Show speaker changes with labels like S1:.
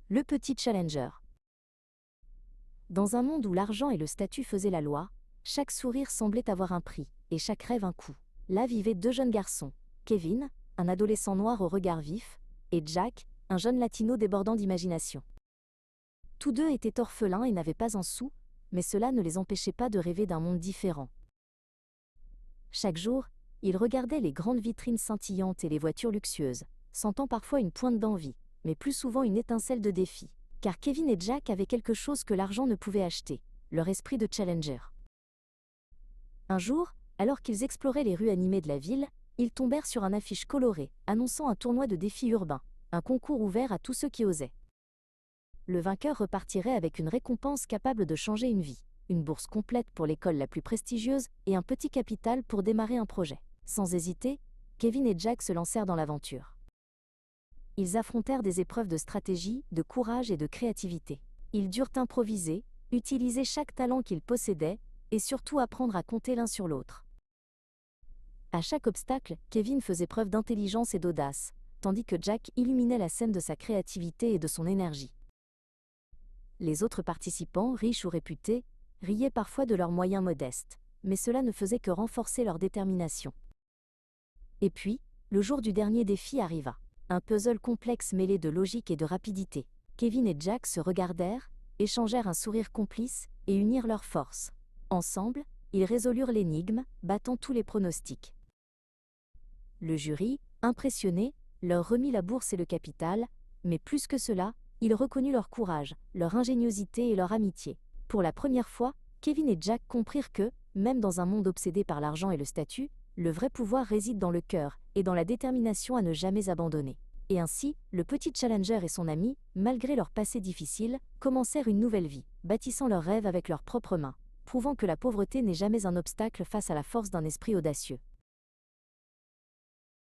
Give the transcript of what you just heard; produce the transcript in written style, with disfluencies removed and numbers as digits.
S1: Le petit challenger. Dans un monde où l'argent et le statut faisaient la loi, chaque sourire semblait avoir un prix, et chaque rêve un coût. Là vivaient deux jeunes garçons, Kevin, un adolescent noir au regard vif, et Jack, un jeune latino débordant d'imagination. Tous deux étaient orphelins et n'avaient pas un sou, mais cela ne les empêchait pas de rêver d'un monde différent. Chaque jour, ils regardaient les grandes vitrines scintillantes et les voitures luxueuses, sentant parfois une pointe d'envie, mais plus souvent une étincelle de défi. Car Kevin et Jack avaient quelque chose que l'argent ne pouvait acheter, leur esprit de challenger. Un jour, alors qu'ils exploraient les rues animées de la ville, ils tombèrent sur un affiche colorée, annonçant un tournoi de défis urbains, un concours ouvert à tous ceux qui osaient. Le vainqueur repartirait avec une récompense capable de changer une vie, une bourse complète pour l'école la plus prestigieuse et un petit capital pour démarrer un projet. Sans hésiter, Kevin et Jack se lancèrent dans l'aventure. Ils affrontèrent des épreuves de stratégie, de courage et de créativité. Ils durent improviser, utiliser chaque talent qu'ils possédaient, et surtout apprendre à compter l'un sur l'autre. À chaque obstacle, Kevin faisait preuve d'intelligence et d'audace, tandis que Jack illuminait la scène de sa créativité et de son énergie. Les autres participants, riches ou réputés, riaient parfois de leurs moyens modestes, mais cela ne faisait que renforcer leur détermination. Et puis, le jour du dernier défi arriva. Un puzzle complexe mêlé de logique et de rapidité. Kevin et Jack se regardèrent, échangèrent un sourire complice et unirent leurs forces. Ensemble, ils résolurent l'énigme, battant tous les pronostics. Le jury, impressionné, leur remit la bourse et le capital, mais plus que cela, il reconnut leur courage, leur ingéniosité et leur amitié. Pour la première fois, Kevin et Jack comprirent que, même dans un monde obsédé par l'argent et le statut, le vrai pouvoir réside dans le cœur et dans la détermination à ne jamais abandonner. Et ainsi, le petit challenger et son ami, malgré leur passé difficile, commencèrent une nouvelle vie, bâtissant leurs rêves avec leurs propres mains, prouvant que la pauvreté n'est jamais un obstacle face à la force d'un esprit audacieux.